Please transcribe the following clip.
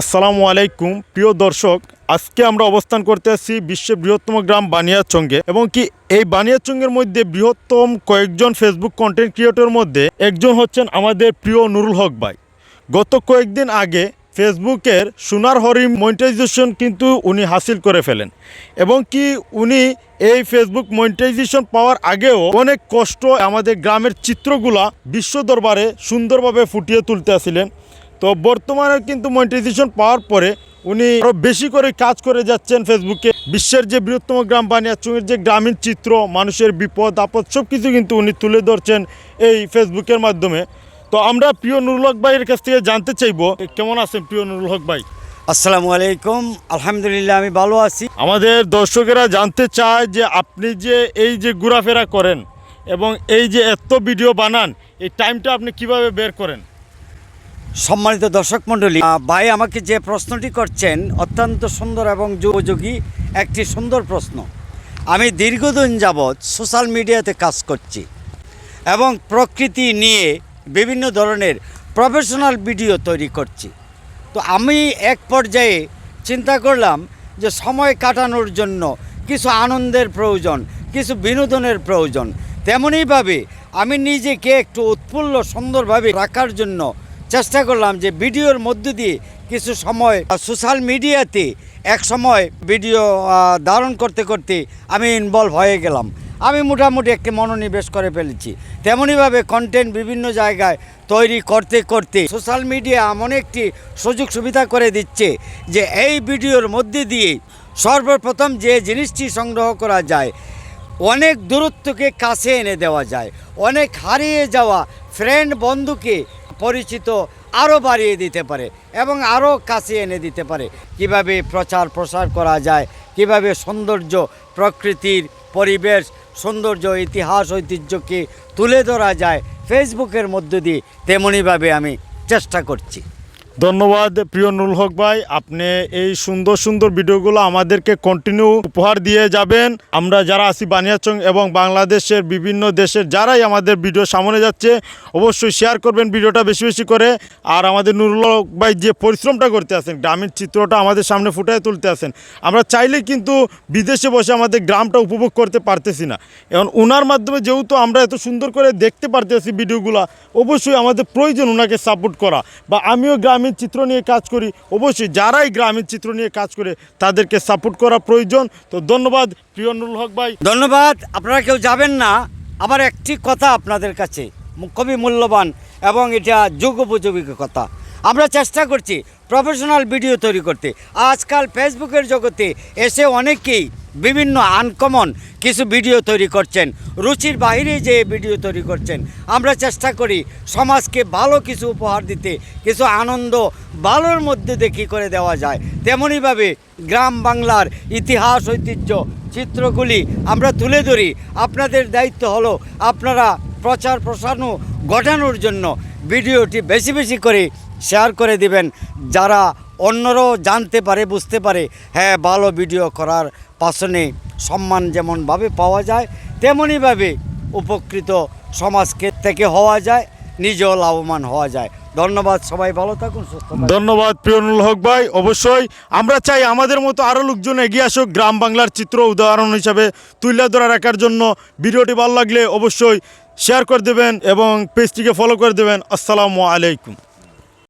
আসসালামু আলাইকুম প্রিয় দর্শক, আজকে আমরা অবস্থান করতে আসছি বিশ্বের বৃহত্তম গ্রাম বানিয়াচঙ্গে এবং কি এই বানিয়াচঙ্গের মধ্যে বৃহত্তম কয়েকজন ফেসবুক কন্টেন্ট ক্রিয়েটরের মধ্যে একজন হচ্ছেন আমাদের প্রিয় নুরুল হক ভাই। গত কয়েকদিন আগে ফেসবুকের সোনার হরিণ মনিটাইজেশন কিন্তু উনি হাসিল করে ফেলেন এবং কি উনি এই ফেসবুক মনিটাইজেশন পাওয়ার আগেও অনেক কষ্ট আমাদের গ্রামের চিত্রগুলা বিশ্ব দরবারে সুন্দরভাবে ফুটিয়ে তুলতে আসছিলেন। তো বর্তমানে কিন্তু মনিটাইজেশন পাওয়ার পরে উনি আরও বেশি করে কাজ করে যাচ্ছেন ফেসবুকে। বিশ্বের যে বৃহত্তম গ্রাম বানিয়াচঙ্গের যে গ্রামীণ চিত্র, মানুষের বিপদ আপদ সব কিছু কিন্তু উনি তুলে ধরছেন এই ফেসবুকের মাধ্যমে। তো আমরা প্রিয় নুরুল হক ভাইয়ের কাছ থেকে জানতে চাইবো, কেমন আছেন প্রিয় নুরুল হক ভাই? আসসালামু আলাইকুম, আলহামদুলিল্লাহ আমি ভালো আছি। আমাদের দর্শকেরা জানতে চায় যে আপনি যে এই যে ঘোরাফেরা করেন এবং এই যে এত ভিডিও বানান, এই টাইমটা আপনি কিভাবে বের করেন? সম্মানিত দর্শক মণ্ডলী, ভাই আমাকে যে প্রশ্নটি করছেন অত্যন্ত সুন্দর এবং উপযোগী একটি সুন্দর প্রশ্ন। আমি দীর্ঘদিন যাবৎ সোশ্যাল মিডিয়াতে কাজ করছি এবং প্রকৃতি নিয়ে বিভিন্ন ধরনের প্রফেশনাল ভিডিও তৈরি করছি। তো আমি এক পর্যায়ে চিন্তা করলাম যে সময় কাটানোর জন্য কিছু আনন্দের প্রয়োজন, কিছু বিনোদনের প্রয়োজন। তেমনইভাবে আমি নিজেকে একটু উৎফুল্ল সুন্দরভাবে রাখার জন্য চেষ্টা করলাম যে ভিডিওর মধ্য দিয়ে কিছু সময় সোশ্যাল মিডিয়াতে এক সময় ভিডিও ধারণ করতে করতে আমি ইনভলভ হয়ে গেলাম। আমি মোটামুটি একটি মনোনিবেশ করে ফেলেছি। তেমনইভাবে কন্টেন্ট বিভিন্ন জায়গায় তৈরি করতে করতে সোশ্যাল মিডিয়া এমন একটি সুযোগ সুবিধা করে দিচ্ছে যে এই ভিডিওর মধ্যে দিয়ে সর্বপ্রথম যে জিনিসটি সংগ্রহ করা যায়, অনেক দূরত্বকে কাছে এনে দেওয়া যায়, অনেক হারিয়ে যাওয়া ফ্রেন্ড বন্ধুকে পরিচিত আরও বাড়িয়ে দিতে পারে এবং আরও কাছে এনে দিতে পারে। কিভাবে প্রচার প্রসার করা যায়, কিভাবে সৌন্দর্য, প্রকৃতির পরিবেশ, সৌন্দর্য, ইতিহাস, ঐতিহ্যকে তুলে ধরা যায় ফেসবুকের মধ্য দিয়ে, তেমনইভাবে আমি চেষ্টা করছি। ধন্যবাদ প্রিয় নুরুল হক ভাই, আপনি এই সুন্দর সুন্দর ভিডিওগুলো আমাদেরকে কন্টিনিউ উপহার দিয়ে যাবেন। আমরা যারা আছি বানিয়াচং এবং বাংলাদেশের বিভিন্ন দেশের যারাই আমাদের ভিডিও সামনে যাচ্ছে, অবশ্যই শেয়ার করবেন ভিডিওটা বেশি বেশি করে। আর আমাদের নুরুল হক ভাই যে পরিশ্রমটা করতে আছেন, গ্রামীণ চিত্রটা আমাদের সামনে ফুটিয়ে তুলতে আছেন, আমরা চাইলে কিন্তু বিদেশে বসে আমাদের গ্রামটা উপভোগ করতে পারতেছি না। এখন ওনার মাধ্যমে যেহেতু আমরা এত সুন্দর করে দেখতে পারতেছি ভিডিওগুলো, অবশ্যই আমাদের প্রয়োজন ওনাকে সাপোর্ট করা। বা আমিও গ্রামীণ চিত্র নিয়ে কাজ করি, অবশ্যই যারাই গ্রামীণ চিত্র নিয়ে কাজ করে তাদেরকে সাপোর্ট করা প্রয়োজন। তো ধন্যবাদ প্রিয় নুরুল হক ভাই। ধন্যবাদ। আপনারা কেউ যাবেন না। আবার একটি কথা আপনাদের কাছে খুবই মূল্যবান এবং এটা যুগোপযোগী কথা। আমরা চেষ্টা করছি প্রফেশনাল ভিডিও তৈরি করতে। আজকাল ফেসবুকের জগতে এসে অনেকেই বিভিন্ন আনকমন কিছু ভিডিও তৈরি করছেন, রুচির বাইরে যে ভিডিও তৈরি করছেন। আমরা চেষ্টা করি সমাজকে ভালো কিছু উপহার দিতে, কিছু আনন্দ ভালোর মধ্যে দেখি করে দেওয়া যায়। তেমনইভাবে গ্রাম বাংলার ইতিহাস, ঐতিহ্য, চিত্রগুলি আমরা তুলে ধরি। আপনাদের দায়িত্ব হলো আপনারা প্রচার প্রসার ঘটানোর জন্য ভিডিওটি বেশি বেশি করে শেয়ার করে দিবেন, যারা অন্যরাও জানতে পারে, বুঝতে পারে হ্যাঁ ভালো ভিডিও করার পাশনে সম্মান যেমনভাবে পাওয়া যায় তেমনইভাবে উপকৃত সমাজকে থেকে হওয়া যায়, নিজেও লাভবান হওয়া যায়। ধন্যবাদ, সবাই ভালো থাকুন, সুস্থ থাকুন। ধন্যবাদ প্রিয় নুরুল হক ভাই। অবশ্যই আমরা চাই আমাদের মতো আরও লোকজন এগিয়ে আসুক গ্রাম বাংলার চিত্র উদাহরণ হিসাবে তুলে ধরে রাখার জন্য। ভিডিওটি ভালো লাগলে অবশ্যই শেয়ার করে দেবেন এবং পেজটিকে ফলো করে দেবেন। আসসালামু আলাইকুম।